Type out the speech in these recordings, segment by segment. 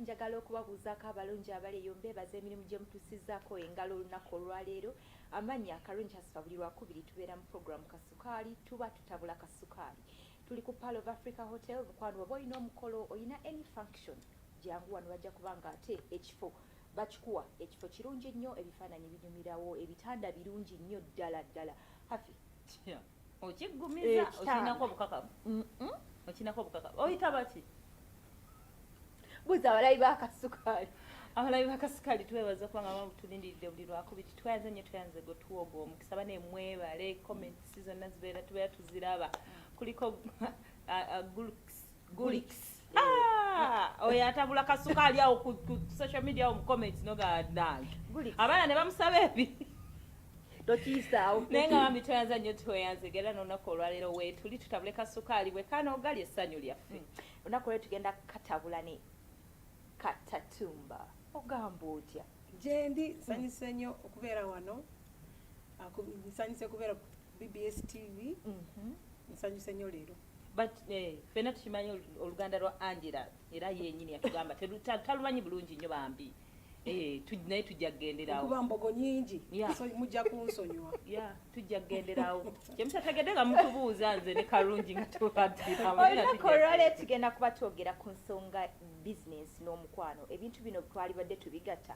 njagala okubabuuzaako abalungi abaleeyo mbeebaza emirimu gye mutuusizzaako engalo olunaku olwaleero. Amannya akalungi asifa buli lwakubiri tubeera mu programu Kasukaali, tuba tutabula kasukaali. Tuli ku Pearl of Africa Hotel. Mukwano oba olina omukolo, olina any function, jangu wano bajja kubanga ate ekifo bakikuwa, ekifo kirungi nnyo, ebifaananyi binyumirawo, ebitanda birungi nnyo ddala ddala. Hafi okigumiza okinako obukakamu. Okinako obukakamu. Oyita baki? Buuza abalabi ba Kasukaali. Abalabi ba Kasukaali twebaza kubanga bamutulindiridde buli lwakubiri. Twayanze nnyo twayanze go tuwoga omukisa bane mwebale comments zonna zibeera tubeera tuziraba. Kuliko Gulix. Oyo atabula Kasukaali awo ku social media awo mu comments noga dang. Abaana ne bamusaba ebi. Tokiisaawo. Naye nga bambi twayanze nnyo tweyanze era n'olunaku olwaleero weetuli tutabule Kasukaali bwe kanoogali essanyu lyaffe. Olunaku olwaleero tugenda katabula ne Katatumba. Ogamba otya? Jendi nsanyuse nnyo okubeera wano. Nsanyuse kubeera ku BBS TV. Nsanyuse nnyo leero. But fena tukimanyi oluganda lwa Angela era yennyini yatugamba talumanyi bulungi nnyo bambi. Naye tujja kugenderawo. Kuba mbogo nyingi. So mujja kunsonyiwa. Tujja kugenderawo. Kyemusategedde nga mutubuuza nze ne kalungi nga tubaddira. Olunaku olwaleero tugenda kuba twogera ku nsonga business n'omukwano. Ebintu bino twali badde tubigatta.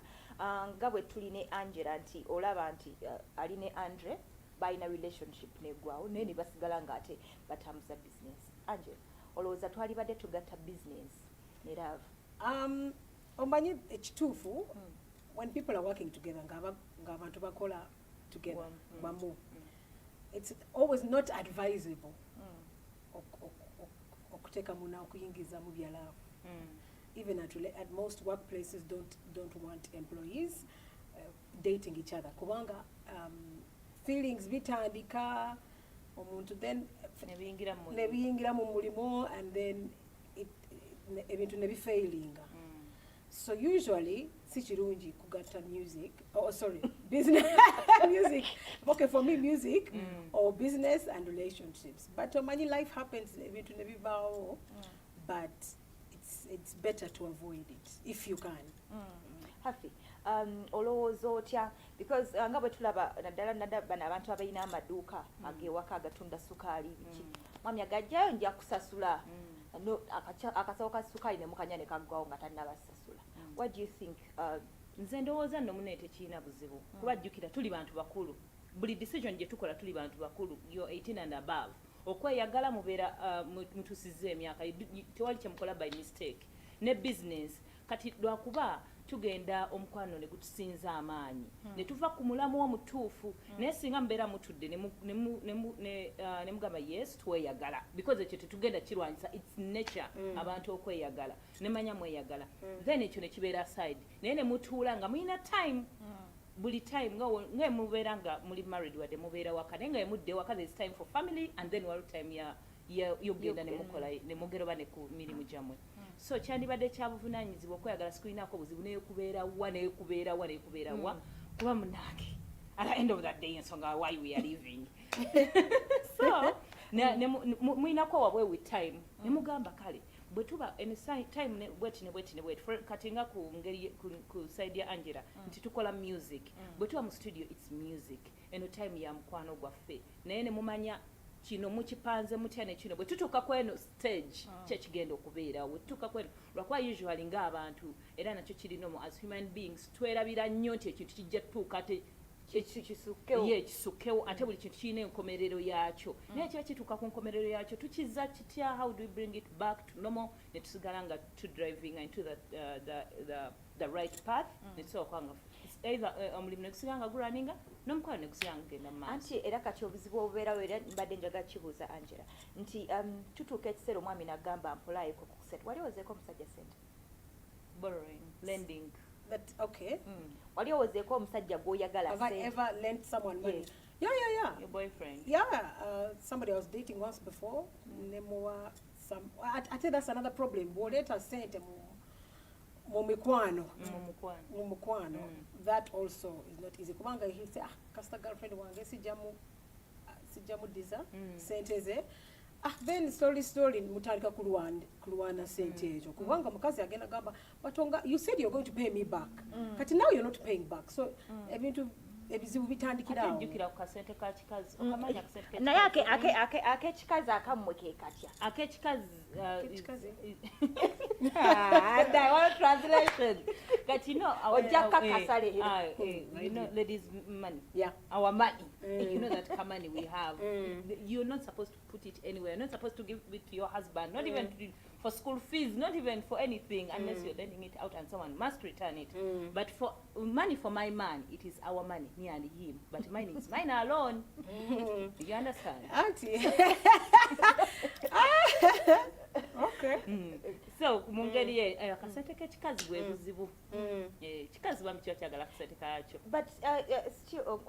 Nga bwe tuli ne Angela nti olaba nti ali ne Andre balina relationship neggwawo naye ne basigala ng'ate batambuza business. Angela, olowooza twali badde tugatta business ne love? Omanyi ekituufu when people are working together ng'abantu bakola together bamu, it's always not advisable okuteeka muna okuyingiza mu bya love. Even at most workplaces don't want employees dating each other kubanga feelings bitandika omuntu then nebiyingira mu mulimo and then ebintu nebifailinga. So usually si kirungi kugatta business music. Okay, for me music or business and relationships. But omanyi life happens ebintu nebibaawo, but it's better to avoid it if you can. Hafi olowooza otya because nga bwe tulaba naddala bano abantu abalina amaduuka ag'ewaka agatunda sukaali biki mwami agajjayo nja kusasula akasawo ka sukaali ne mukanya ne kaggwawo nga tannabasasula. What do you think? Nze ndowooza nno mune tekiina buzibu kuba jjukira tuli bantu bakulu, buli decision gye tukola tuli bantu bakulu, you're 18 and above. Okweyagala mubeera mutuusizza emyaka, tewali kyemukola by mistake. Ne business kati lwakuba tugenda omukwano ne gutusinza amaanyi ne tuva ku mulamu omutuufu naye singa mubeera mutudde ne mugamba yes tweyagala because ekyo tetugenda kirwanyisa, it's nature abantu okweyagala nemanya mweyagala then ekyo ne kibeera side naye ne mutuula nga muyina time buli time nga mubeera nga muli married wadde mubeera waka naye nga mudde waka there's time for family and then wali time yogenda ne mukola ne mugeroba ne ku mirimu gyamwe. So kyandibadde kya buvunaanyizibwa okweyagala sikulinako buzibu neyekubeera wa kuba munange at the end of that day ensonga why we are living. So muinako wabwe with time nemugamba kale bwe tuba time bweti kati nga ku ngeri ku side ya Angela nti tukola music bwe tuba mu studio it's music eno time ya mukwano gwaffe naye ne mumanya kino mukipanze mutya ne kino bwe tutuuka kweno stage kyekigenda okubeera bwe tutuuka kweno lwakuba usually ng'abantu era nakyo kirina mu as human beings twerabira nnyo nti ekintu kijja tutuuka ate kisukkewo ate buli kintu kirina enkomerero yaakyo naye kiba kituuka ku nkomerero yaakyo tukizza kitya, how do we bring it back to normal ne tusigala nga to driving into the right path ne tusobola nga either omulimu ne gusigala nga guraninga n'omukwano ne gusigala nga genda mu maaso. Anti era kati obuzibu obubeerawo era mbadde njagala kibuuza Angela nti tutuuka ekiseera omwami n'agamba mpolaayeko ku kusente wali owozeeko omusajja ssente? Borrowing, lending. Okay. Wali owozeeko omusajja gw'oyagala ssente? Have I ever lent someone money? Yeah. Your boyfriend? Yeah. Somebody I was dating once before. I think that's another problem. Boleta ssente mu mikwano. That also is not easy. Kubanga he say kasita girlfriend wange sijjamu diza ssente ze then slowly mutandika kulwana sente ezo kubanga mukazi agenda gamba batonga you said you're going to pay me back kati now you're not paying back so ebintu ebizibu bitandikira awo ajukira ku kasente ka kikazi okamanya kasente naye ak'ekikazi akammwe ke katya ak'ekikazi translation but you know ojjaka kasale you know ladies money yeah our money you know that money we have you're not supposed to put it anywhere. You're not supposed to give it to your husband, not even for school fees, not even for anything, unless you're lending it out and someone must return it. But for money for my man, it is our money, me and him. But mine is mine alone. You understand? Auntie. Okay. So mungeri akasente ke kikazi bwe buzibu. Kikazi bamutyo kyagala kasente kacho. But still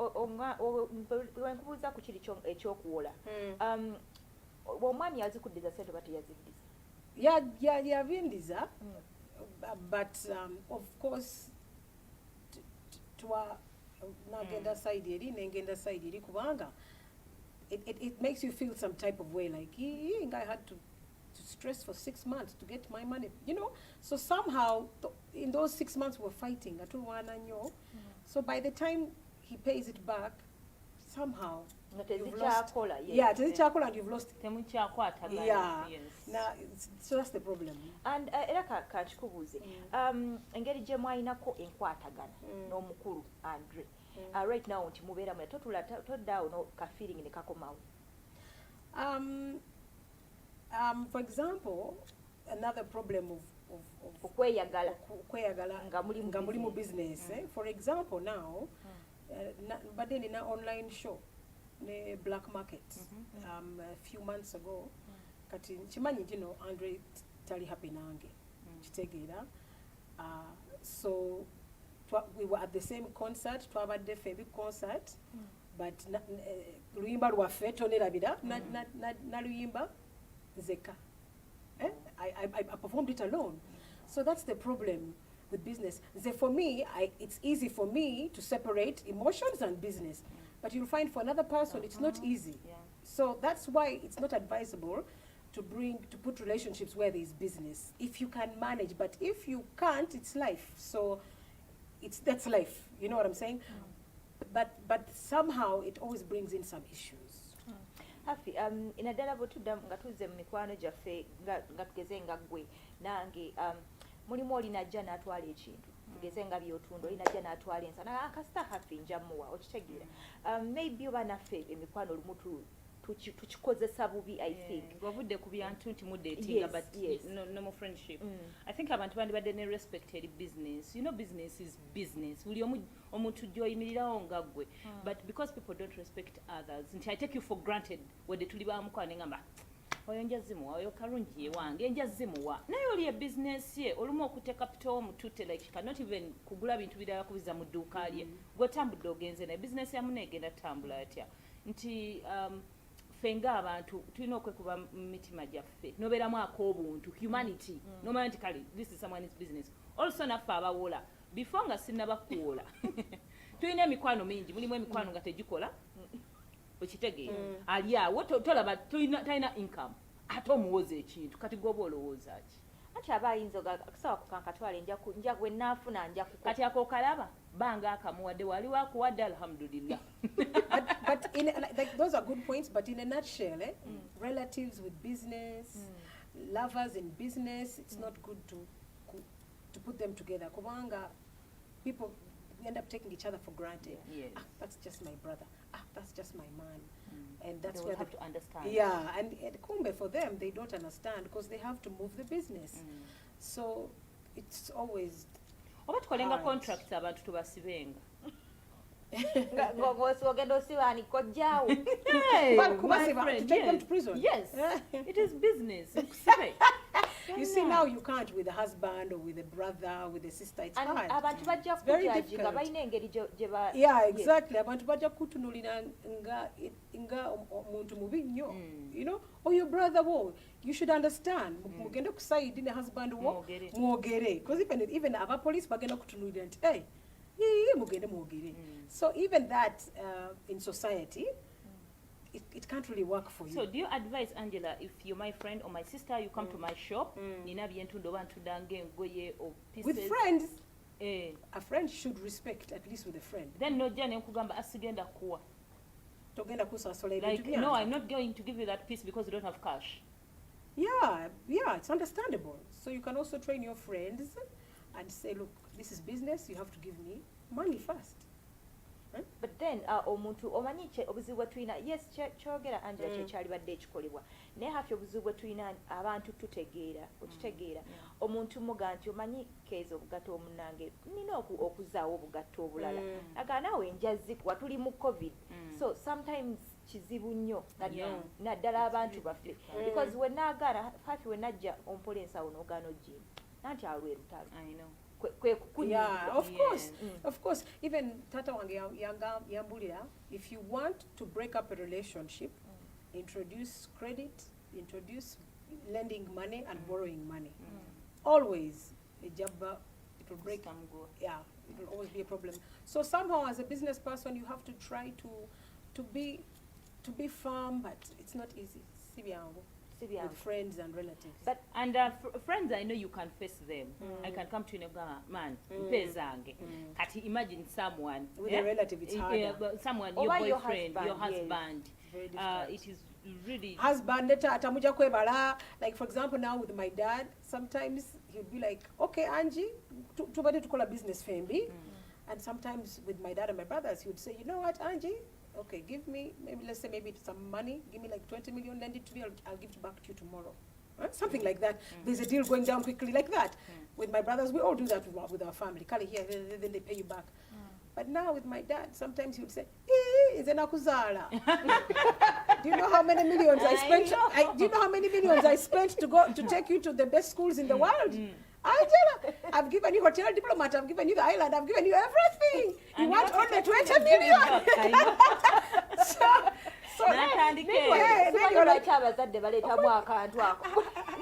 wenkubuuza ku kiri ekyokuwola. Omwami yazikuddiza sente bati yaziddiza. Yavindiza. But of course nagenda side eri nengenda side eri kubanga it makes you feel some type of way like I had to stress for 6 months to get my money, you know. So somehow in those 6 months we're fighting. So by the time he pays it back, somehow you've lost. Yeah, and you've lost. Yeah. Now, so that's the problem. And era kachikubuze. Engeri gye mwayinako enkwatagana n'omukulu Andre. Right now nti mubeera mu toddawo no ka feeling ne kakomawo. For example, another problem of okweyagala nga muli mu business. For example, now, but then in an online show, ne black market, a few months ago, kati chimanyi Andre tali happy nange, chitegera. So we were at the same concert, twabadde ffe concert, but luyimba lwaffe tonerabira na luyimba zeka. I performed it alone. So that's the problem with business. For me, it's easy for me to separate emotions and business. But you'll find for another person, it's not easy. Yeah. So that's why it's not advisable to put relationships where there is business. If you can manage, but if you can't, it's life. So that's life. You know what I'm saying? But somehow it always brings in some issues. Hafi inaddala bwetudda nga tuzze mu mikwano gyaffe nga tugeze nga ggwe nange mulimu olinajja n'atwala ekintu tugeze nga byotunda olinajja n'atwala ensana akasita hafi njamuwa okitegeera maybe oba naffe emikwano olumu tukikozesa bubi I think wavudde ku byantu nti muddatinga but no more friendship. I think abantu bandibadde ne respected business. You know, business is business. Buli omuntu gyoyimirirawo nga ggwe. But because people don't respect others, nti I take you for granted wadde tuli bamukwana ngamba oyo njazimuwa oyo kalungi ye wange njazimuwa naye oli business ye olumu okute capital omutute like she cannot even kugula bintu birala kubiza mu dduuka lye gwotambudde ogenze naye business yamu negenda tambula atya nti fenga abantu tulina okwekuba mitima gyaffe nobeeramu ak'obuntu humanity nomanya nti kale this is someone's business also naffe abawola before nga sinnabakuwola tulina emikwano mingi mulimu emikwano nga tegikola okitegeera ali awo tolaba talina income ate omuwoza ekintu kati gwoba olowooza ki anti aba ayinza okusawa kukankatwale nja gwe naafuna nja kuko kati akookalaba banga akamuwadde wali wakuwadde alhamdulillah. But like those are good points, but in a nutshell, relatives with business, lovers in business, it's not good to put them together. Kubanga people end up taking each other for granted. Yes. That's just my brother. That's just my man. And that's they where will have to understand. Yeah, and kumbe for them, they don't understand because they have to move the business. So it's always oba tukolenga contracts abantu tubasibenga ogenda osibaani kojjaawo to take them to prison. Yes. It is business. You see, now you can't with a husband or with a brother, with a sister. It's hard. Abantu bajja kujajinga balina engeri gye ba yeah, exactly. Abantu bajja kutunulira nga omuntu mubi nnyo. You know, or your brother wo, you should understand. Mugende ku side ne husband wo mwogere. Because even aba police bagenda kutunulira nti hey, mugende mwogere. So even that in society it can't really work for you. So do you advise, Angela, if you're my friend or my sister, you come to my shop, nina byentundo bantudange ngoye or pieces. With friends, a friend should respect, at least with a friend. Then no jane nkugamba asigenda kuwa. Togenda kusasola ebintu Like, byange. no, I'm not going to give you that piece because you don't have cash. Yeah, it's understandable. So you can also train your friends and say, look, this is business, you have to give me money first. But then omuntu omanyi obuzibu tulina, yes kyogera Angela kyekyali badde ekikolebwa naye hafi obuzibu tulina abantu tutegeera okitegeera omuntu muga nti omanyi keeza obugatto omunange nina okuzaawo obugatto obulala aga naawe njazikwa tuli mu covid so sometimes kizibu nnyo naddala abantu baffe because wenaagaana hafi wenajja ompola ensawo n'ogaana ogimba nanti alwe lutalo of course even tata wange yambulira if you want to break up a relationship introduce credit, introduce lending money and borrowing money always it will break it will always be a problem. So somehow as a business person you have to try to be firm, but it's not easy with friends and relatives. But friends, I know you can face them. I can come to you and go, man, mpezange. Kati imagine someone with a relative, it's harder. Someone, your boyfriend, your husband. It is really husband. Atamuja kwebala. Like for example, now with my dad, sometimes he'd be like, "Okay, Angie, tubade tukola business fembi," and sometimes with my dad and my brothers, he would say, "You know what, Angie? Okay, give me, let's say maybe some money, give me like 20 million, lend it to me, I'll give it back to you tomorrow." Something like that. There's a deal going down quickly like that. With my brothers, we all do that with our family. Kali here, then they pay you back. But now with my dad, sometimes he would say, "It's an akuzala." Do you know how many millions I spent? Do you know how many millions I spent to take you to the best schools in the world? Angela, I've given you hotel diplomat, I've given you the island, I've given you everything. You and want only 20 million? So then you're like,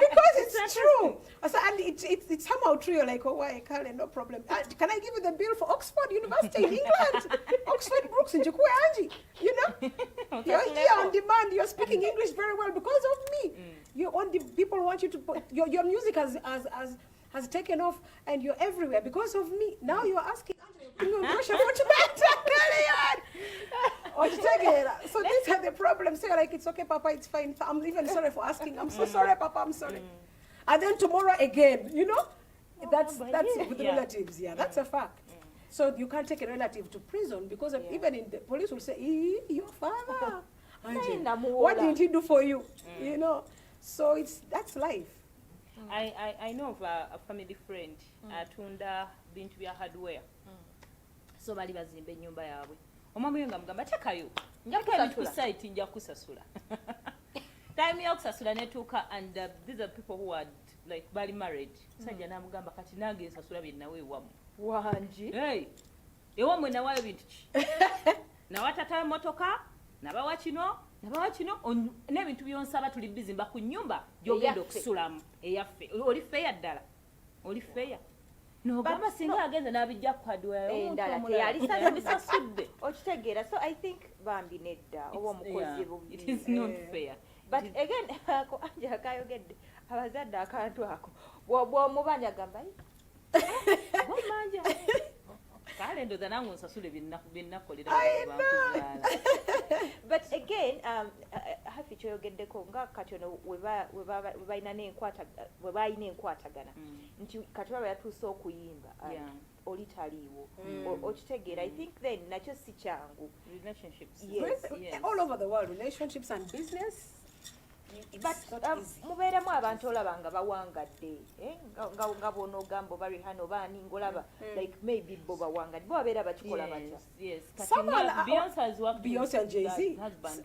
because it's true. So, and it's somehow true. You're like, oh, why, Carly, no problem. Can I give you the bill for Oxford University in England? Oxford Brooks in Chukwe Angie. You know? You're here on demand. You're speaking English very well because of me. You're on the people want you to put your music has taken off and you're everywhere because of me. Now you're asking so these are the problems. So you're like, it's okay, Papa, it's fine. I'm even sorry for asking. I'm so sorry, Papa, I'm sorry. And then tomorrow again, you know? That's with relatives, that's a fact. So you can't take a relative to prison because of, even in the police will say, your father, what did he do for you? You know? So that's life. I know of a family friend atunda bintu bya hardware. So bali bazimba ennyumba yaabwe. Omwami nga mugamba tekayo. Njaka ku site nja kusasula. Time ya kusasula netuka and these are people who are like bali married. Sajja namugamba kati nange nsasula byennawe ewamu. Wanji. Hey. Ewamu nawayo bintu ki. Na watata motoka nabawa kino n'ebintu byonsaba tuli bizimba ku nnyumba gyogenda okusulamu eyaffe oli feya ddala oli feya n'ogamba singa agenza n'abijja ku hardware endala teyalisasudde okitegeera. So I think bambi nedda oba omukozi bubi. It is not fair. But again ko Angela kayogedde abazadde akantu ako bw'omubanja gamba bomanja kale ndoza nange nsasule byennakolera but again hafi kyoyogeddeko nga kati ono webalina enkwatagana nti kati baba yatuuse okuyimba oli taliiwo okitegeera. I think then nakyo si kyangu. Relationships, yes. All over the world, relationships and business. But mubeeramu abantu olaba nga bawangadde nga bonoogamba oba Rihanna oba ani ngolaba like maybe bo bawangadde bo babeera bakikola batya. Beyonce and Jay-Z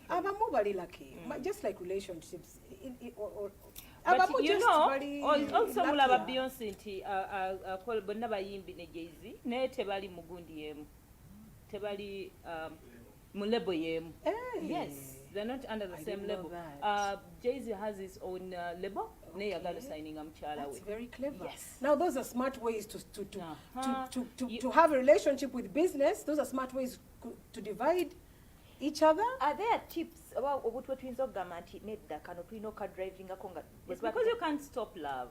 abamu bali lucky just like relationships. But you know, also mulaba Beyonce nti bonna bayimbi ne Jay-Z naye tebali mugundi yemu, tebali mu label yemu. Yes. They're not under the same label. Jay-Z has his own label. Signing That's very clever. Yes. Now those are smart ways to have a relationship with business. Those are smart ways to divide each other. Are there tips about obutwe tuyinza okugamba nti nedda kano tulina okadrivingako nga It's because you can't stop love.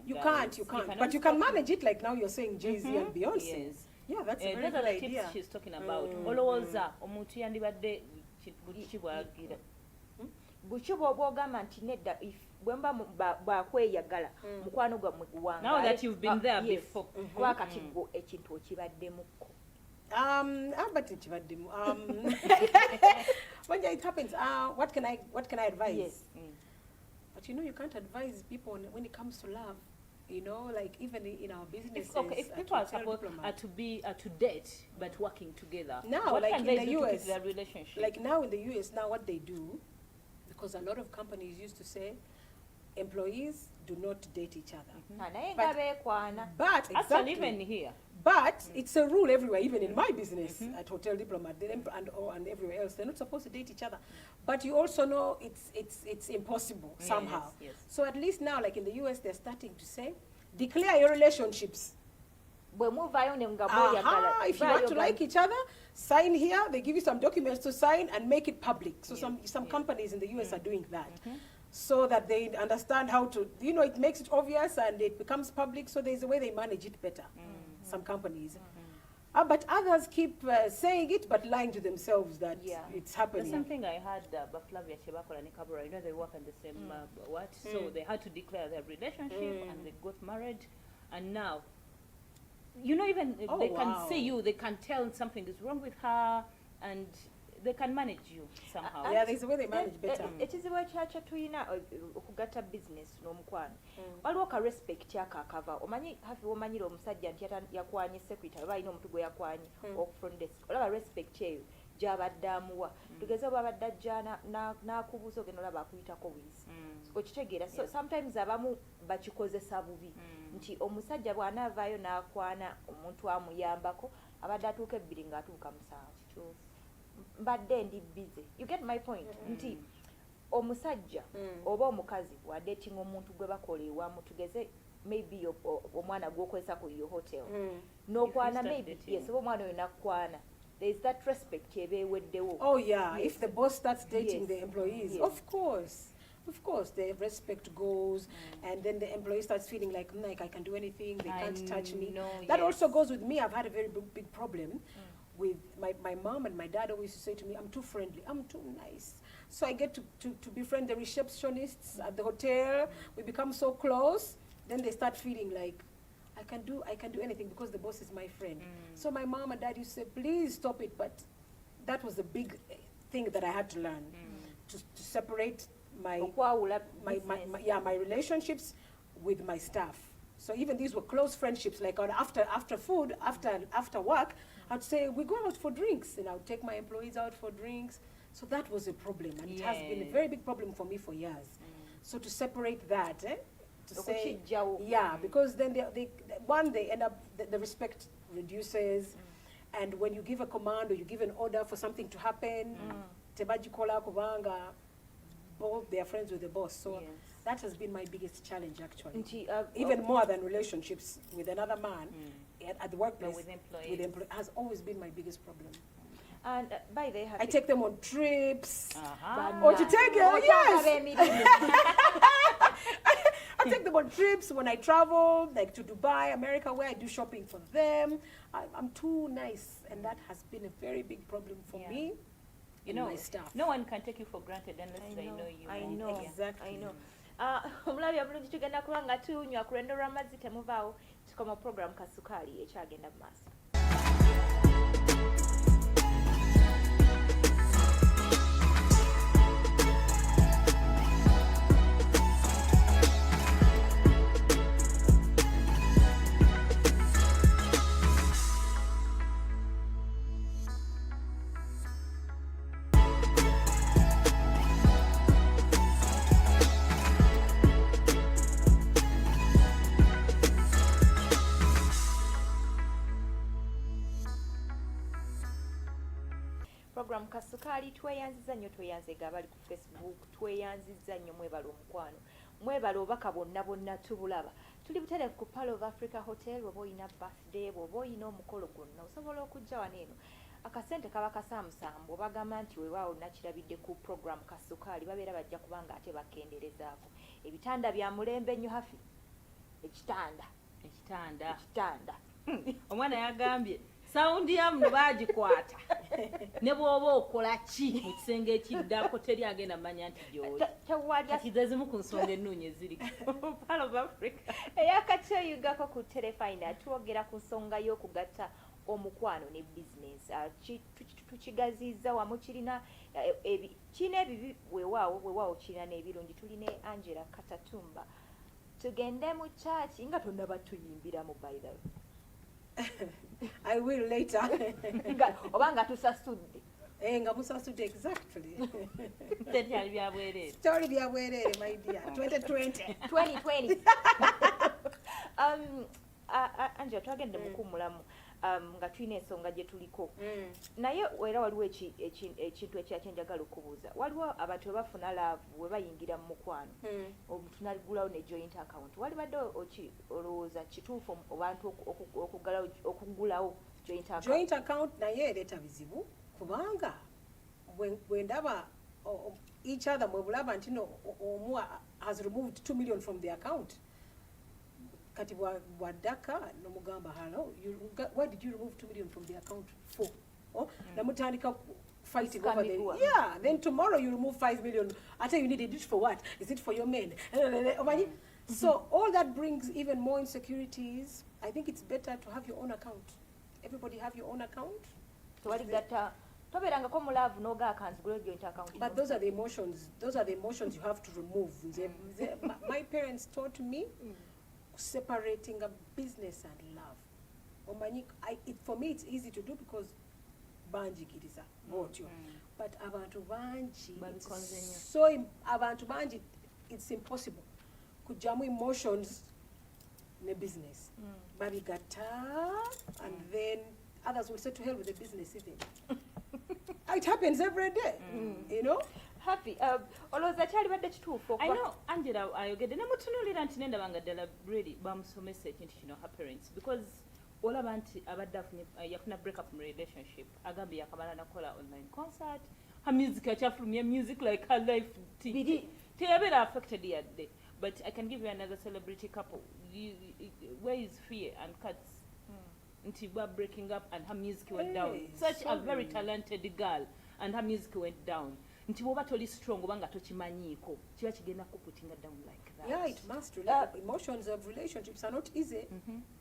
You guys. can't. But you can manage it, like now you're saying Jay-Z and Beyonce. Yes. Yeah, that's a very Those good are the idea. tips she's talking about. Olowooza omuntu yandibadde kibwagira. buki bw'oba ogamba nti nedda bwemba bwakweyagala mukwano gwammwe guwanga. Now that you've been there before. Kuba kati gwo ekintu okibaddemukko. But when it happens, what can I advise? Yes. But you can't advise people when it comes to love. Like even in our businesses. If people are supposed to date but working together, now, what like can in they the do US, to keep their relationship? Like now in the US, now what they do, because a lot of companies used to say, employees do not date each other. But Actually, exactly. even here. But it's a rule everywhere, even in my business at Hotel Diplomat and everywhere else. They're not supposed to date each other. But you also know it's impossible somehow. Yes. So at least now, like in the US, they're starting to say, declare your relationships. If you want to like each other, sign here. They give you some documents to sign and make it public. So some companies in the US are doing that. So that they understand how to, it makes it obvious and it becomes public. So there's a way they manage it better. Some companies. But others keep saying it but lying to themselves that it's happening. There's something I had, Flavia Chebakola and Kabura, they work in the same, So they had to declare their relationship and they got married. And now, even they can see you, they can tell something is wrong with her and they can manage you somehow. Yeah, there's a way they manage better. It is a way chacha tuyina okugatta business n'omukwano. Waliwo ka respect akakava. Omanyira omusajja nti yakwanye secretary balina omuntu gwe yakwanye front desk. Olaba respect eyo gy'abadde amuwa. Tugeze obabadde ajja n'akubuuza ogenda olaba akuyitako buyisi. Okitegeera. So sometimes abamu bakikozesa bubi. Nti omusajja bw'anaavaayo n'akwana omuntu amuyambako abadde atuuka ebbiri ng'atuuka musanvu. Kituufu. Mbadde ndi busy. You get my point? Nti omusajja oba omukazi wa dating omuntu gwe bakola ewamu tugeze maybe omwana gwokozesa ku your hotel. N'okwana maybe yes oba omwana oyo nakwana. There is that respect ebeweddewo. Oh yeah, if the boss starts dating the employees, of course, the respect goes, and then the employee starts feeling like I can do anything, they can't touch me. That also goes with me. I've had a very big problem with my mom and my dad always used to say to me, I'm too friendly, I'm too nice. So I get to befriend the receptionists at the hotel. We become so close. Then they start feeling like I can do anything because the boss is my friend. So my mom and dad used to say, please stop it. But that was the big thing that I had to learn to separate my relationships with my staff. So even these were close friendships. Like after food, after work, I'd say we go out for drinks, and I'd take my employees out for drinks. So that was a problem, and it has been a very big problem for me for years. So to separate that, to say, because then they end up the respect reduces, and when you give a command or you give an order for something to happen, tebajikola kubanga, both they are friends with the boss. So that has been my biggest challenge actually. Even more than relationships with another man at the workplace with employees has always been my biggest problem. And by the way, I take them on trips. Or to take I take them on trips when I travel, like to Dubai, America, where I do shopping for them. I'm too nice, and that has been a very big problem for me. My staff. No one can take you for granted unless they know you. I know. Exactly. I know. Omulabi abulungi tugenda kuba nga tunywa ku lwendo lw'amazzi temuvaawo tukoma program Kasukaali ekyagenda mu maaso. Program Kasukaali tweyanziza nnyo tweyanzega abali ku Facebook tweyanziza nnyo mwebala omukwano mwebala obaka bonna tubulaba tuli butereevu ku Pearl of Africa Hotel oba oyina birthday oba oyina omukolo gwonna osobola okujja wano eno akasente kaba kasaamusambu bagamba nti weewaawo nakirabidde ku program kasukaali babeera bajja kubanga ate bakenderezaako ebitanda bya mulembe nnyo hafi ekitanda omwana yagambye sawundi ya muno baagikwata ne bw'oba okola ki mu kisenge ekiddako teri agenda manya nti gyolikizezimu ku nsonga ennungi eziri Pearl of Africa eyakakyeyugako ku telefina twogera ku nsonga y'okugatta omukwano ne bizinesi tukigaziza wamu kirina ebibi weewaawo kirina n'ebirungi tuline Angella Katatumba tugende mu church nga tonnaba tuyimbiramu by the way I will later. Obanga tusasudde. Nga musasudde exactly. Story bya bwerere my dear. 2020. Angella twagende mukumulamu nga tulina ensonga gye tuliko. Naye era waliwo ekintu ekyakyenjagala okubuuza. Waliwo abantu bafuna love we bayingira mu mukwano. Tunagulawo ne joint account. Wali badde olowooza kituufu abantu okugulawo joint account. Joint account naye ereeta bizibu kubanga bwe ndaba each other mwe bulaba nti no omu has removed 2 million from the account. Kati bwaddaka nomugamba hello, why did you remove 2 million from the account for? Namutandika fighting over there. Yeah, then tomorrow you remove 5 million. I tell you needed it for what? Is it for your men? So all that brings even more insecurities. I think it's better to have your own account. Everybody have your own account. So what is that? Toberangako mu love noga accounts gule joint account. But those are the emotions. Those are the emotions you have to remove. My parents taught me separating a business and love. For me it's easy to do because banji kiriza otyo. But abantu banji abantu banji it's impossible kujamu emotions ne business. Babigata and then others will say to hell with the business even. It happens every day. You know? Happy olowooza kyali badde kituufu I know Angella ayogedde ne mutunuulira nti nendabanga ddala really bamusomesa ekintu kino her parents because olaba nti abadde yafuna break up mu relationship agambye yakamala nakola online concert her music akyafulumya music like her life teyabeera affected yadde. But I can give you another celebrity couple where is Fear and Cuts nti were breaking up and her music went down. Such a very talented girl and her music went down. Nti woba toli strong obanga tokimanyiiko kiba kigenda kuputinga down like that. Yeah, it must. Emotions of relationships are not easy.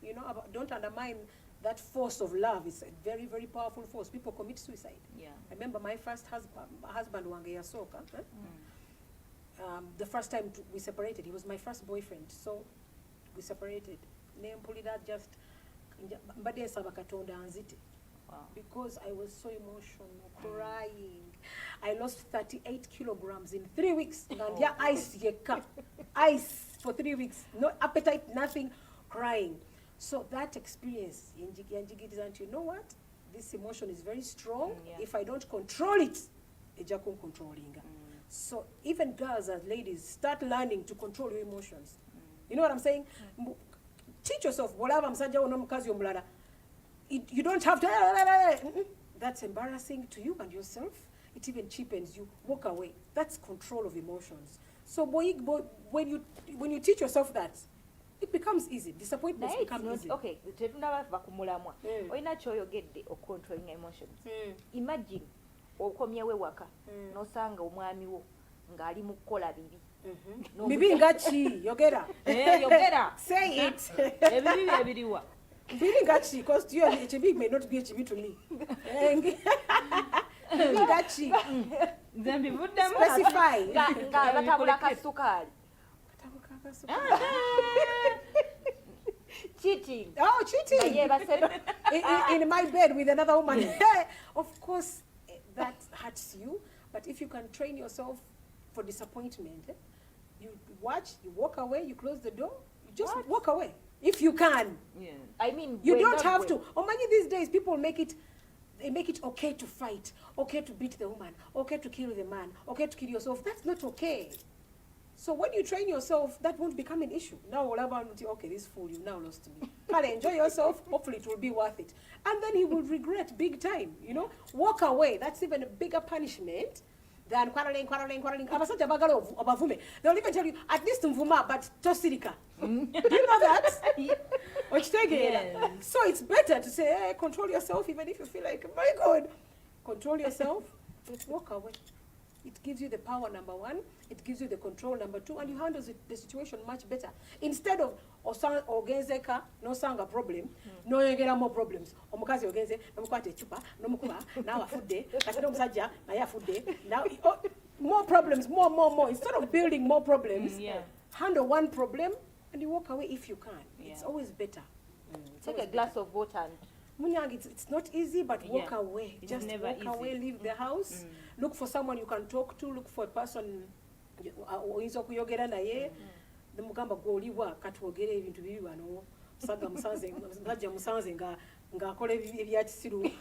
You know, don't undermine that force of love. It's a very, very powerful force. People commit suicide. Yeah. I remember my first husband wange yasoka. The first time we separated, he was my first boyfriend. So we separated. Nempulira just mbadde nsaba Katonda anzite. Because I was so emotional, crying. I lost 38 kilograms in 3 weeks. And yeah, ice for 3 weeks. No appetite, nothing, crying. So that experience, you know what? This emotion is very strong. If I don't control it, ejakun controlling. So even girls and ladies, start learning to control your emotions. You know what I'm saying? Teach yourself. You don't have to. That's embarrassing to you and yourself. It even cheapens you. Walk away. That's control of emotions. So when you teach yourself that, it becomes easy. Disappointments become easy. Okay, bakumulamwa. Oyina kyoyogedde controlling emotions. Imagine okomyewe waka nosanga omwami wo ngali mukola bibi. Bibi ngachi yogera. Yogera. Say it. Ebibi ebiriwa. Bibi ngachi because to you HB may not be HB to me. Bibi ngachi. Zambi vuddemu. Specify. Nga batabula kasukali. Cheating. Oh, cheating. In my bed with another woman. Of course, that hurts you. But if you can train yourself for disappointment, you watch, you walk away, you close the door, you just walk away. If you can. Yeah. I mean, you don't have to. Oh, many these days, people make it okay to fight, okay to beat the woman, okay to kill the man, okay to kill yourself. That's not okay. So when you train yourself, that won't become an issue. Now, okay, this fool, you now lost me. Kale, enjoy yourself. Hopefully, it will be worth it. And then he will regret big time. You know, walk away. That's even a bigger punishment than quarreling. Abasajja bagala obavume. They'll even tell you, at least mvuma, but tosirika. Do you know that? Yes. So it's better to say, hey, control yourself, even if you feel like, my God, control yourself. Just walk away. It gives you the power, number one. It gives you the control, number two, and you handle the situation much better. Instead of ogenzeka, no sanga problem, no yegera more problems. Omukazi ogenze, no mukwate chupa, no mukuba, now a food day, kati no musajja, na ya food day. Now more problems, more. Instead of building more problems, handle one problem and you walk away if you can. It's always better. Take a glass of water and Munyang, it's not easy, but walk away. It's just never walk away, leave the house. Look for someone you can talk to. Look for a person oyinza okuyogera naye. Nemugamba gw'oliwa katwogere ebintu bibi wano. Musajja musanze nga akola ebya kisiru.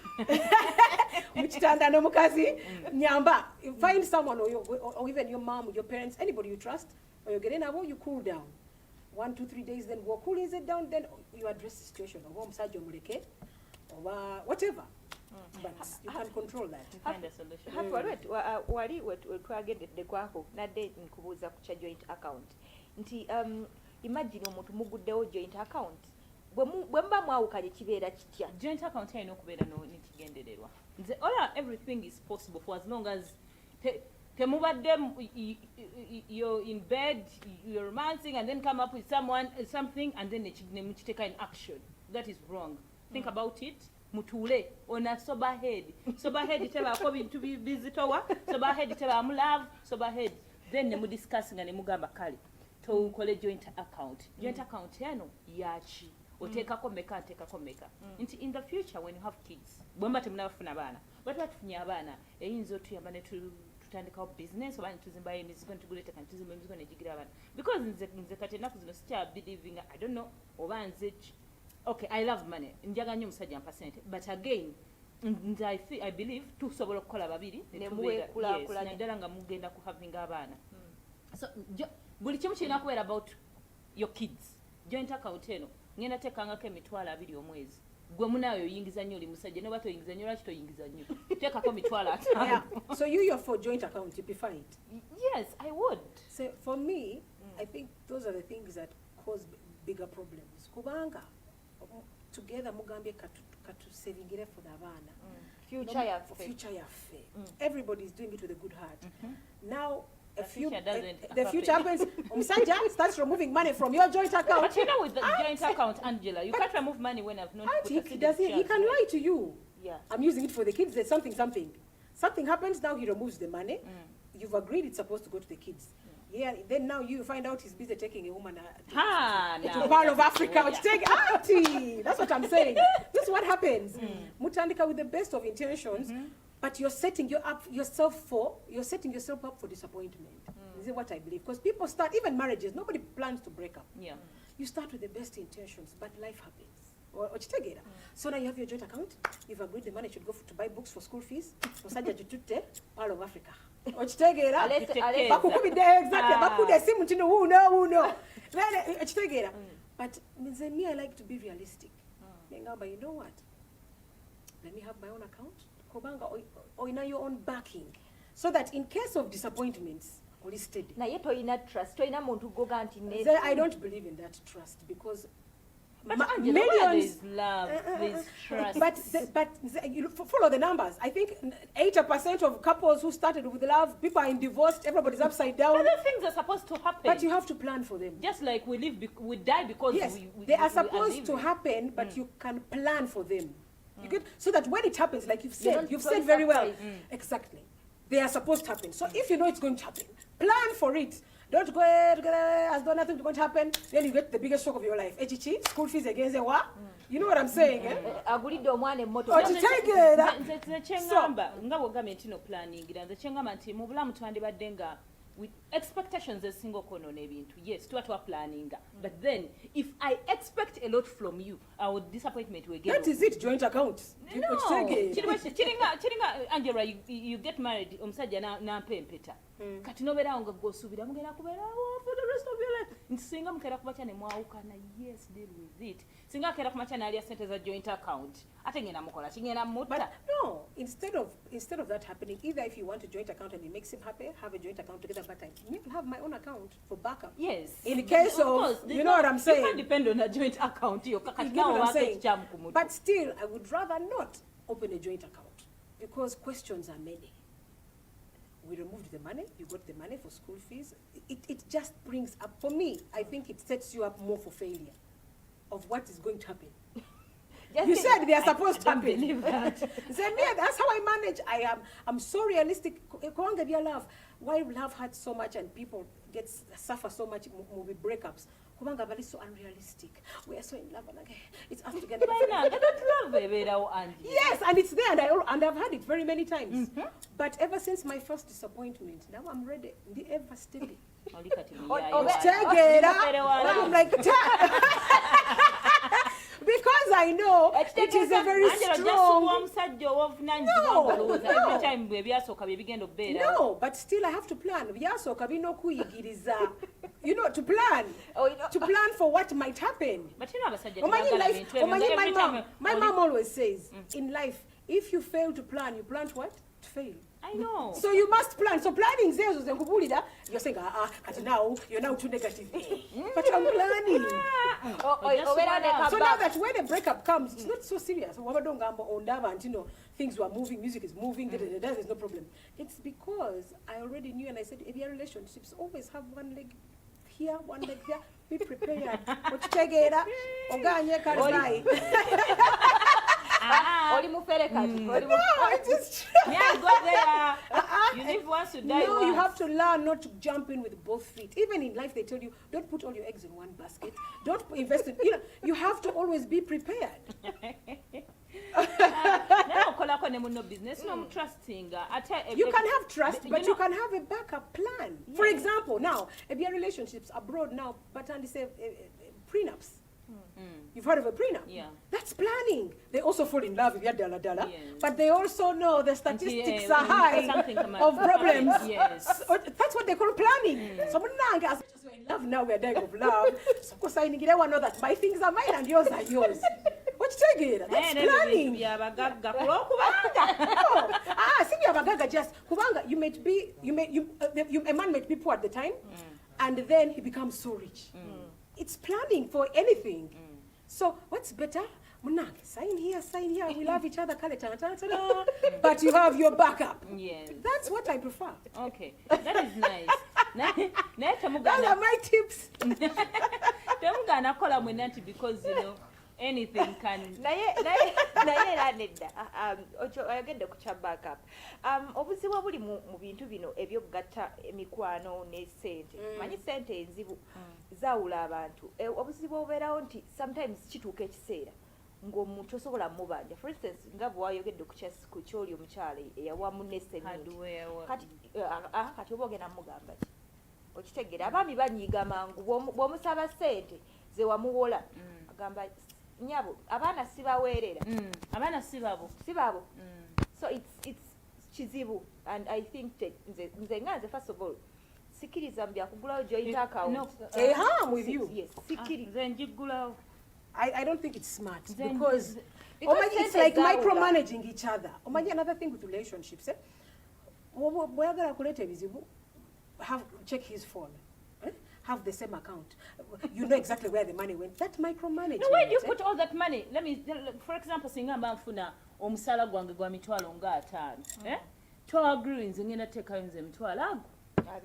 Mukitanda n'omukazi nyamba. Find someone or even your mom, your parents, anybody you trust. Oyogere nabo, you cool down. 1, 2, 3 days, then walk cooling it down, then you address the situation. Or musajja omuleke. Or whatever, but you can control that. Find a solution. Wali twagedde kwako nadde nkubuuza ku kya joint account nti imagine omuntu muguddewo joint account bwe mba mwawukanye kibeera kitya. Joint account alina okubeera n'ekigendererwa. Nze everything is possible for as long as temubadde you're in bed, you're romancing and then come up with something and then nemukiteeka in action. That is wrong. Think about it. Mutule ona sober head. Sober head teba ko bintu bizitowa. Sober head teba mu love. Sober head. Then ne mu discuss nga ne mugamba kale. To kole joint account. Joint account yano yachi. Otekako meka tekako meka. In the future when you have kids. Bwemba temunafuna bana. But batufunya abana. Eyinzo tuyambane tutandikawo business oba ntuzimbayo emizigo ntugulete kan tuzimba emizigo nejigira abana. Because nze kati enaku zino sikya believing I don't know oba nze. Okay, I love money. Njaga nnyo musajja mpa sente. But again, I believe tusobola okukola babiri naddala nga mugenda ku having abaana. So buli kimu kirina kubeera about your kids. Joint account eno ngenda teekangako $20 omwezi. Gwe munaayo oyingiza nnyo oli musajja noba toyingiza nnyo lwaki toyingiza nnyo. Teekako $5. So you're for joint account, you prefer it? Yes, I would. So for me, I think those are the things that cause bigger problems. Kubanga together mugambye katu savingire for the abana. Future yaffe. Everybody is doing it with a good heart. Now The future happens. Omusajja starts removing money from your joint account. But you know, with the joint account, Angela, you can't remove money when I've not put he can lie to you. Yeah. I'm using it for the kids. There's something. Something happens. Now he removes the money. You've agreed it's supposed to go to the kids. Yeah. Then now you find out he's busy taking a woman to part of Africa. Oh, yeah. Take auntie. That's what I'm saying. This is what happens. Mutandika with the best of intentions. But you're setting yourself up for disappointment. Is what I believe. Because people start, even marriages, nobody plans to break up. Yeah. You start with the best intentions, but life happens. So now you have your joint account. You've agreed the money should go to buy books for school fees. Musajja jutute part of Africa. Exactly. But me, I like to be realistic. But you know what? Let me have my own account. Or in your own backing, so that in case of disappointments, listed. Na yeto ina trust. Toina muntu goga anti net. I don't believe in that trust because millions. There's love, there's trust. But you follow the numbers. I think 80% of couples who started with love, people are in divorce. Everybody's upside down. Other things are supposed to happen. But you have to plan for them. Just like we die because they are supposed to happen, but you can plan for them. You get so that when it happens, like you've said very well. Exactly. They are supposed to happen. So if you know it's going to happen, plan for it. Don't go as though nothing's going to happen. Then you get the biggest shock of your life. Echichi, school fees against the what? You know what I'm saying? Agulidde omwana emmoto. Nze kyengamba nga bw'ogambye nti no planning nze kyengamba nti mu bulamu twandibadde nga with expectations as single kono nebintu. Yes, to planning. But then, if I expect a lot from you, our disappointment will get. That is it, joint accounts. No. Chiringa, Angela, you get married, omusajja na mpempeta. Kati nobera nga gosubira mugera kubera for the rest of your life. Nsinga mukera kubacha ne mwawukana, yes, deal with it. Singa kera kumacha na alia ssente za joint account. Ate ngena mukola, chingena mutta. But no, instead of that happening, either if you want a joint account and it makes him happy, have a joint account together, but I need to have my own account for backup. Yes. In the case of you know what I'm saying? You can't depend on a joint account. You get what I'm saying? But still, I would rather not open a joint account because questions are many. We removed the money, you got the money for school fees. It just brings up, for me, I think it sets you up more for failure of what is going to happen. You said they are supposed to happen. Believe that. Say, me, that's how I manage. I'm so realistic. Why love hurts so much and people suffer so much with breakups? Kubanga bali so unrealistic. We are so in love and again, it's us together. I don't love yes, and it's there, and I've had it very many times. But ever since my first disappointment, now I'm ready. The ever steady. I'm like, because I know it is a very strong. No, but still I have to plan. You know, to plan. To plan for what might happen. But you know, my mom always says, in life, if you fail to plan, you plan what? To fail. I know. So you must plan. So planning is you're saying, now you're now too negative. But I'm planning. So now that when a breakup comes, it's not so serious. You know, things were moving, music is moving, there's no problem. It's because I already knew, and I said, if your relationships always have one leg here, one leg there, be prepared. No, it is true. You live once, you die No, once. you have to learn not to jump in with both feet. Even in life, they tell you, don't put all your eggs in one basket. Don't invest in, you have to always be prepared. Business, trusting. You can have trust, but you can have a backup plan. Yes. For example, now, if your relationships abroad now, but and they say prenups. You've heard of a prenup? Yeah. That's planning. They also fall in love with your dollar, yes. But they also know the statistics are high of problems. Yes. That's what they call planning. So we're in love now, we're dying of love. So because I know that my things are mine and yours are yours. What you take it? That's planning. A man might be poor at the time, and then he becomes so rich. It's planning for anything. So what's better? Sign here, we love each other, but you have your backup. Yes. That's what I prefer. Okay, that is nice. Those are my tips. Because, anything can. Oyogedde ku kya backup. Obuzibu obuli mu bintu bino ebyokugatta emikwano ne ssente. Manyi ssente enzibu zaawula abantu. Obuzibu obeerawo nti sometimes kituuka ekiseera ng'omuntu osobola mubanja. For instance, nga bwe wayogedde ku kyoli omukyala eyawa munne ssementi. Kati oba ogenda mugamba ki? Okitegeera abaami banyiiga mangu bw'omusaba ssente ze wamuwola agamba nyabo abaana sibaweerera. Abaana sibabo. So it's kizibu, and I think nze nganze first of all sikiriza mbya kugulawo joint account. I'm with you. Yes, sikiriza. I don't think it's smart because it's like micromanaging each other. Another thing with relationships, check his phone. Have the same account. You know exactly where the money went. That micromanagement. No, where do you put all that money? For example, singa mfuna omusala gwange gwa mitwalo nga 5. Twa greens ngena teka nze mitwalo ago.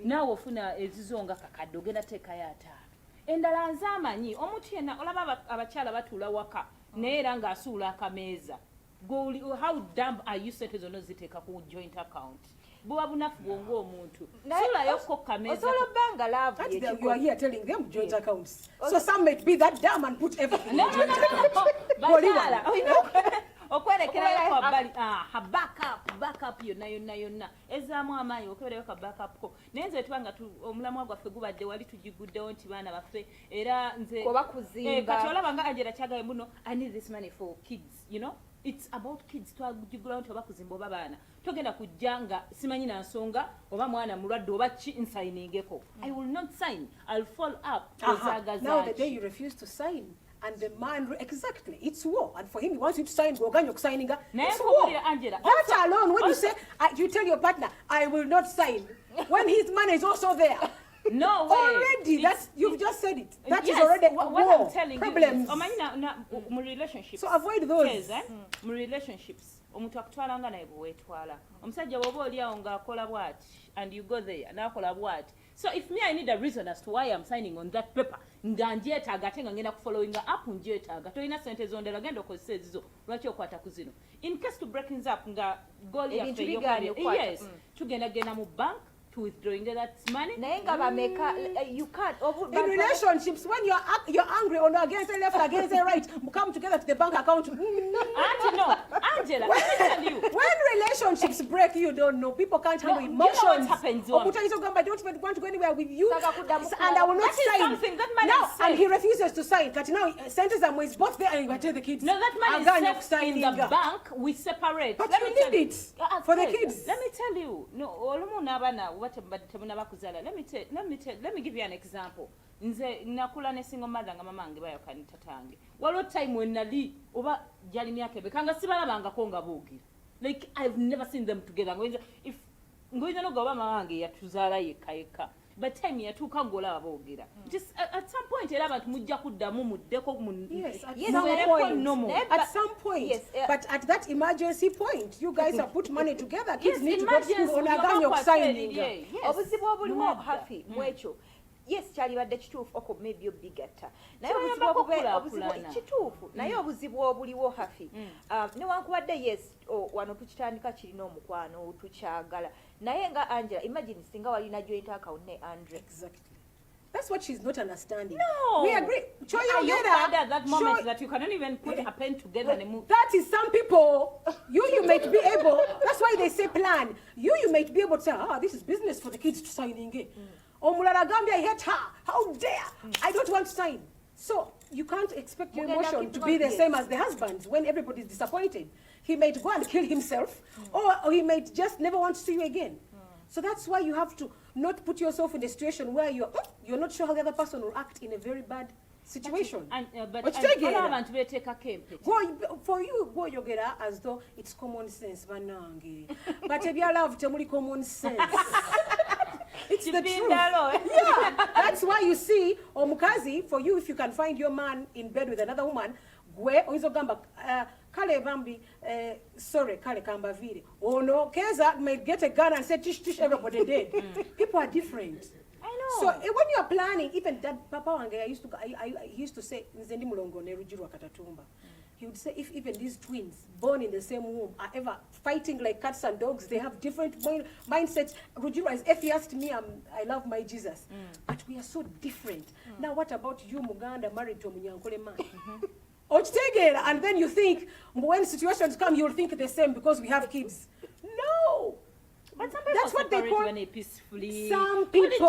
Nawe ofuna ezizonga kakadde ogenda teka ya 5. Endala nzamanyi omuntu yenna olaba abakyala batula waka naye era ng'asuula akameeza. How dumb are you ssente zonna ziteeka ku joint account? Buba bunafu bwongo omuntu. Sula yokko kameza. Osobola banga love you are here telling them joint accounts. So some might be that dumb and put everything in joint account. Bakala. Okwerekera kwa bali ha backup yonna ezaamu amaanyi okeberayo ka backup ko naye nze tubanga omulamwa gwaffe gubadde wali tugiguddewo nti baana baffe era nze kati olaba nga Angela kyagaye muno I need this money for kids, you know. It's about kids. Twagigula nti oba kuzimba oba baana togenda kujja nga simanyi na nsonga oba mwana mulwadde oba ki nsigningeko. I will not sign. I'll fall up. Now the day you refuse to sign and the man exactly, it's war, and for him he wants you to sign signing. It's war. Angela, that alone, when you say you tell your partner I will not sign when his money is also there. No way. Already, you've just said it. That yes, is already what war. I'm telling problems. You, relationships. So avoid those. Relationships. Omuntu akutwala nga naye bwetwala. Omusajja bw'oba oli awo ng'akola bw'ati and you go there n'akola bw'ati. So if me I need a reason as to why I'm signing on that paper, nga njeetaaga ate nga ngenda kufollowing up njeetaaga. Tolina ssente zondera genda okozesa ezizo lwaki okwata ku zino. In case to break things up nga goal yaffe yes, tugenda mu bank to withdrawing that money. You can't. In relationships, when you're angry or no, against the left, against the right, come together to the bank account. Auntie, no, Angela, let me tell you. When relationships break, you don't know. People can't handle emotions. You know what happens? I don't even want to go anywhere with you, and I will not sign. Now, and he refuses to sign. But now, sentence them is both there, and you tell the kids. No, that money is safe in the bank. We separate. But you need it for the kids. Let me tell you. No, let me give you an example. Nze nakula ne single mother nga mama wange bayoka ni tatange. Waliwo time when nali oba jali myaka ebekanga sibalabangako nga boogera. Like I've never seen them together. If ngoyiza no gaba mama wange yatuzaala yekka. But time yatuuka ng'olaba boogera. Just at some point era abantu mujja kuddamu muddeko yes, at some point. Yes, but at that emergency point, you guys have put money together. Kids need to go to school on a signing. Obuzibu obuliwo happy mwekyo. Yes, kyalibadde kituufu oko maybe obigatta. Naye obuzibu kituufu. Naye obuzibu obuliwo happy. Newankubadde yes, wano tukitandika kirina omukwano tukyagala. Naye nga Angela, imagine singa walina joint account ne Andre. Exactly. That's what she's not understanding. No. We agree. Are you glad at that moment that you cannot even put a pen together and move? That is some people. You might be able. That's why they say plan. You might be able to say, this is business for the kids to sign in. Oh, Mulala Gambia, I hate her. How dare? I don't want to sign. So you can't expect your emotion to be the same as the husband's when everybody is disappointed. He might go and kill himself, or he might just never want to see you again. So that's why you have to not put yourself in a situation where you're not sure how the other person will act in a very bad situation. But for you, go yogera as though it's common sense, banange. But if you love temuli common sense. It's the truth. Yeah, that's why you see, omukazi, for you, if you can find your man in bed with another woman, gwe oizogamba kale bambi sorry kale kambavire. Oh no, Keza may get a gun and say tish everybody dead. People are different. I know. So when you are planning, even that Papa Wange, he used to say Nzendi Mulongo ne Angella Katatumba. He would say if even these twins born in the same womb are ever fighting like cats and dogs, they have different mindsets. Rujira is atheist, me, I love my Jesus. But we are so different. Now what about you, Muganda, married to a Munyankole man? And then you think, when situations come, you'll think the same because we have kids. No! But some people that's what they call peacefully. Some people.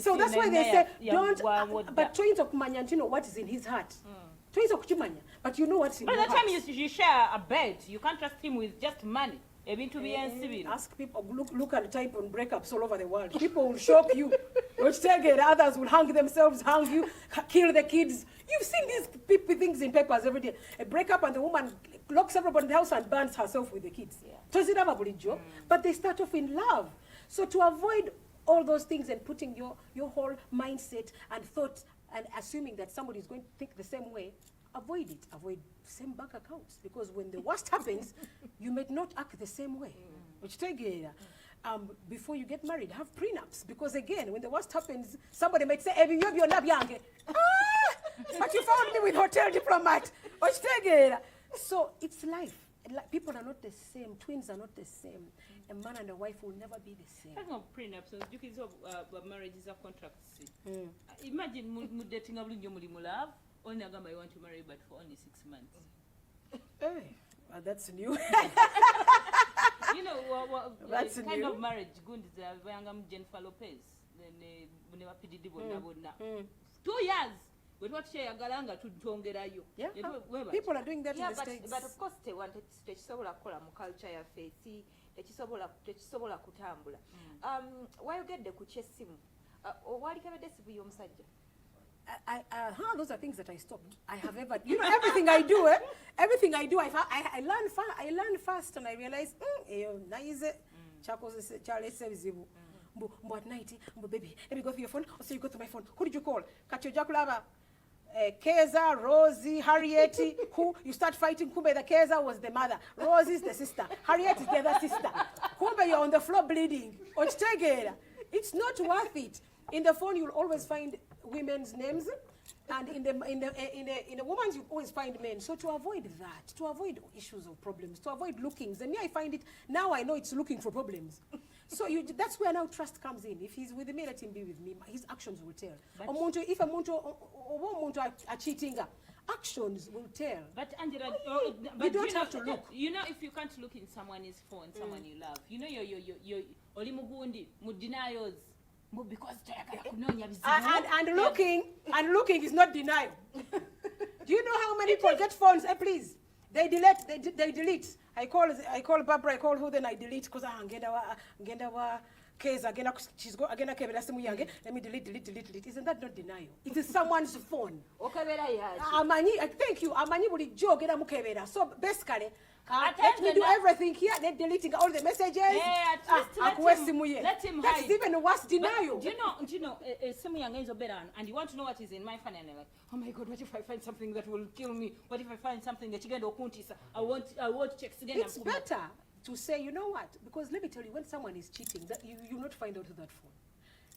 So that's why they say, don't, but twins of kumanya, you know what is in his heart. But you know what's in your heart. By the time you share a bed, you can't trust him with just money. Ask people, look and type on breakups all over the world. People will shock you. Others will hang themselves, hang you, kill the kids. You've seen these things in papers every day. A breakup and the woman locks everybody in the house and burns herself with the kids. But they start off in love. So to avoid all those things and putting your whole mindset and thought and assuming that somebody is going to think the same way, avoid it. Avoid same bank accounts, because when the worst happens, you may not act the same way. Before you get married, have prenups, because again, when the worst happens, somebody might say, "Hey, you're not young." But you found me with hotel diplomat. So it's life. People are not the same. Twins are not the same. A man and a wife will never be the same. Talking of prenups, you can say marriages are contracts. Imagine dating a love. Only I want to marry, but for only 6 months. Hey. That's new. You know, That's kind new. of marriage gundi zavanga mu Jennifer Lopez ne bapididi bonna bonna 2 years we twatuyagala nga tutongerayo. Yeah, people are doing that yeah, in the States. but of course tekisobola kukola mu culture yaffe tekisobola kutambula. Wayogedde ku kyessimu walikebedde esimu y'omusajja? Those are things that I stopped. I have ever, everything I do, I learn fast, and I realize, at night, baby, let me go through your phone, or so you go through my phone. Who did you call? Katyo Jakulaba, Keza, Rosie, Harriet, who you start fighting. Kumbe the Keza was the mother, Rosie is the sister, Harriet is the other sister. Kumbe you're on the floor bleeding. It's not worth it. In the phone, you'll always find women's names, and in the woman's you always find men. So to avoid that, to avoid issues or problems, to avoid lookings, and me I find it now. I know it's looking for problems. So that's where now trust comes in. If he's with me, let him be with me. His actions will tell. If a muntu are cheating, actions will tell. But Angela, you don't have to look. You know, if you can't look in someone's phone, someone you love, you know, you're oli mugundi mudenials. Because and looking is not denial. Do you know how many people get phones? Please, they delete. I call Barbara. I call who, then I delete because agenda case again. She's go again. Let me delete. Isn't that not denial? It is someone's phone. Thank you. Amani will joke. So basically. Let me do everything here, then deleting all the messages. Let him That's hide. even worse denial. Do you know, and you want to know what is in my phone, and you're like, oh my God, what if I find something that will kill me? What if I find something that you get okuntisa? I want to check again. It's better to say, you know what? Because let me tell you, when someone is cheating, that you not find out that phone.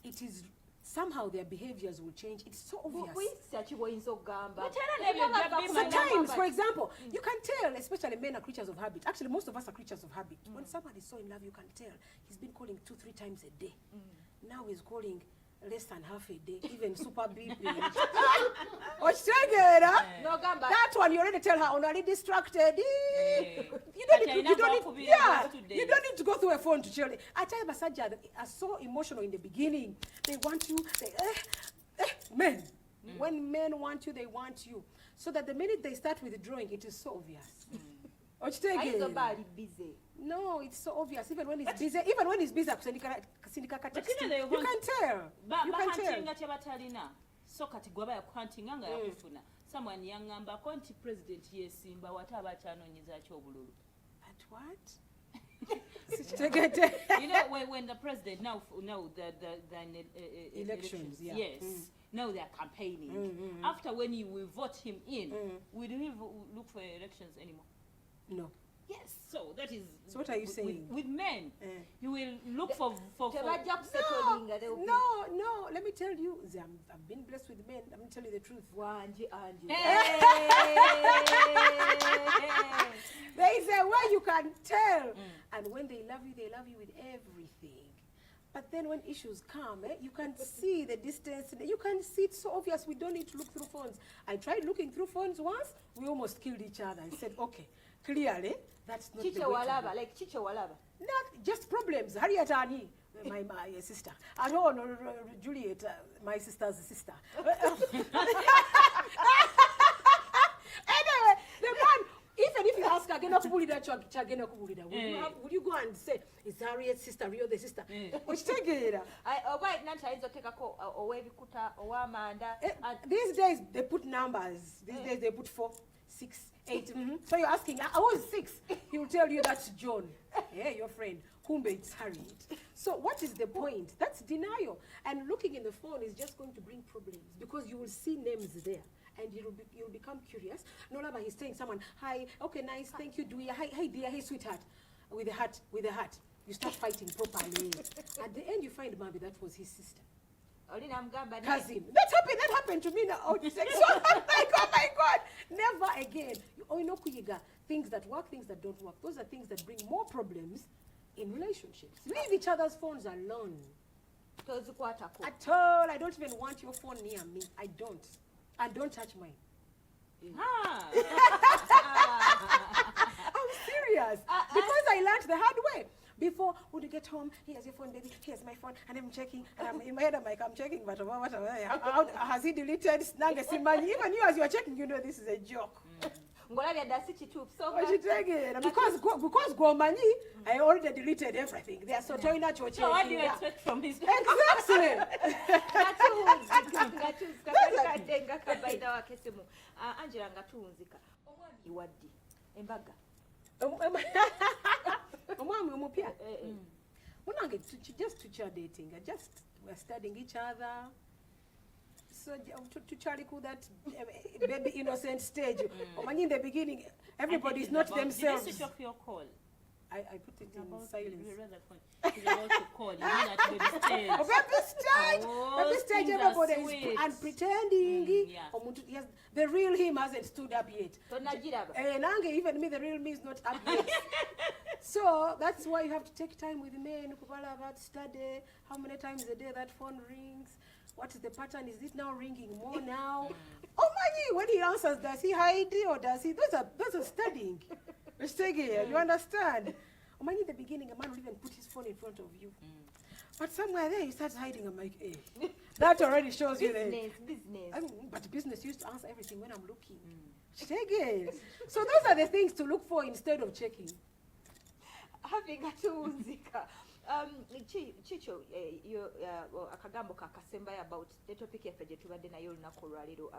It is somehow their behaviors will change. It's so obvious. Sometimes, for example, you can tell, especially men are creatures of habit. Actually, most of us are creatures of habit. When someone is so in love, you can tell. He's been calling 2-3 times a day. Now he's calling less than half a day, even super BP. That one, you already tell her, already distracted. You don't need to go through a phone to tell. I tell you, Basaja, they are so emotional in the beginning. They want you. Men. When men want you, they want you. So that the minute they start withdrawing, it is so obvious. No, it's so obvious. Even when he's busy, you can tell. You can tell. So kati gwaba yakwantinga nga yakufuna. Someone yangamba konti president yesimba wataba kyanonyeza kyobululu. At what? You know, when the president now the elections, yes, now they're campaigning. After when you will vote him in, we don't even look for elections anymore. No. Yes, so that is. So what are you saying? With men, you will look for. No. Let me tell you, I've been blessed with men. I'm gonna tell you the truth. There is a way you can tell, and when they love you with everything. But then when issues come, you can see the distance. You can see it's so obvious. We don't need to look through phones. I tried looking through phones once. We almost killed each other. I said, okay, clearly that's not the way to go. Like Chicho Walaba. Not just problems. Harriet Ani, my sister. I don't know Juliet, my sister's sister. Anyway, the man. Even if you ask again, would you go and say, is Harriet's sister real the sister? Which take it. These days they put numbers. These days they put 4, 6, 8. So you're asking, I was 6. He will tell you that's John. Yeah, your friend. Kumbe, it's Harriet. So what is the point? That's denial. And looking in the phone is just going to bring problems because you will see names there. And you'll become curious. No longer he's saying someone, hi, okay, nice, thank you, dear, hi dear, hey sweetheart, with a hat. You start fighting properly. At the end you find maybe that was his sister. Cousin. That happened to me now. Oh my God. Never again. Things that work, things that don't work. Those are things that bring more problems in relationships. Leave each other's phones alone. At all. I don't even want your phone near me. I don't. And don't touch mine. I'm Before, when you get home, here's your phone, baby, here's my phone, and I'm checking, and I'm in my head, I'm like, I'm checking, but how has he deleted? Even you, as you're checking, you know this is a joke. Because Gomanyi, I already deleted everything. They are so toy natural. So what do you expect from his exactly? Angela Katatumba, omwami waddi embaga. Omwami omupya. Munange just to dating, just we're studying each other. So to Charlie cool that baby innocent stage. In the beginning, everybody is not themselves. Did you switch off your call? I put it in silence. He's about to call. You mean that baby stage? Baby stage, everybody is and pretending. Yes, the real him hasn't stood up yet. Even me, the real me is not up yet. So that's why you have to take time with men. About study, how many times a day that phone rings. What is the pattern? Is it now ringing more now? When he answers, does he hide or does he? Those are studying. You understand? In the beginning, a man will even put his phone in front of you. But somewhere there, he starts hiding. I'm like, hey, that already shows you that. Business. But business used to answer everything when I'm looking. So those are the things to look for instead of checking. Having a Zika. Chicho, akagambo kakasemba about the topic ya fedye tubadde nayo olunaku olwaleero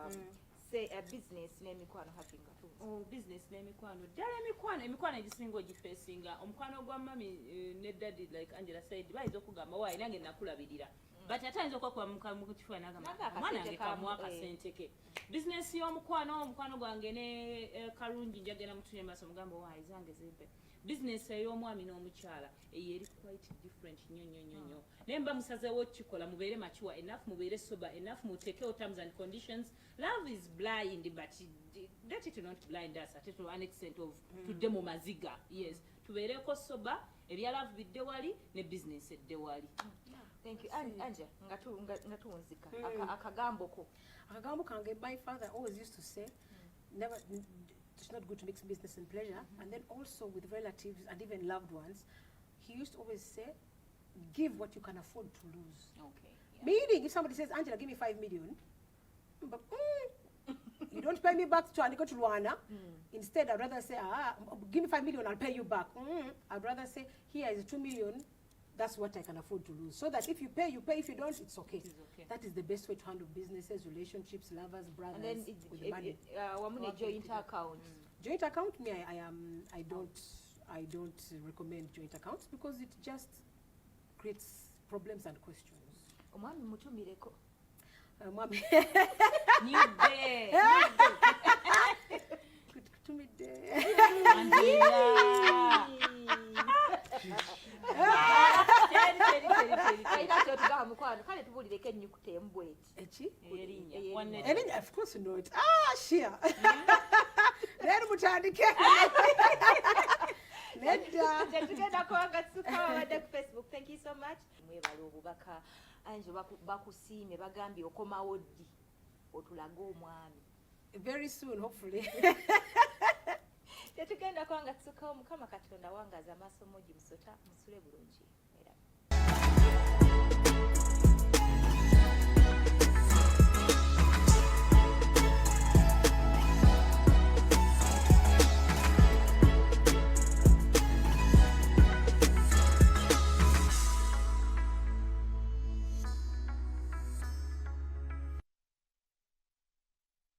say a business n'emikwano having a business n'emikwano ddala emikwano egisinga ogifeesinga omukwano gwa mami ne daddy like Angela said bayinza okugamba waayi nange nakulabirira but ate ayinza okwakuba mu kifuba n'agamba omwana wange kamuwa akasente ke business y'omukwano gwange ne kalungi njagenda mutunye maaso mugambo waayi zange zimpe business ey'omwami n'omukyala eri quite different nnyo nemba musazeewo kikola mubeere mature enough mubeere sober enough muteekeo terms and conditions. Love is blind but that it will not blind us at to an extent of tudde mu maziga. Yes, tubeereko sober ebya love bidde wali ne business edde wali. Thank you. Angela Katatumba, akagambo kange, my father always used to say, never. It's not good to mix business and pleasure. And then also with relatives and even loved ones, he used to always say, give what you can afford to lose. Okay. Yeah. Meaning, if somebody says, Angela, give me 5 million, but you don't pay me back to go to Rwanda. Instead, I'd rather say, give me 5 million, I'll pay you back. I'd rather say, here is 2 million. That's what I can afford to lose. So that if you pay, you pay. If you don't, it's okay. That is the best way to handle businesses, relationships, lovers, brothers. And then with money. Joint account. Joint account, me, I don't recommend joint accounts because it just creates problems and questions. Omwami mutumireko. Mwami. Nide. Kutumide. Of course you know it. Shia. Then mutandike. Facebook. Thank you so much. Mwebale obubaka anje bakusiime bagambye okomawo ddi otulaga omwami. Very soon, hopefully. Tetugenda kwanga tsukawo Mukama Katonda wangaza amaaso mogi musota musule bulungi.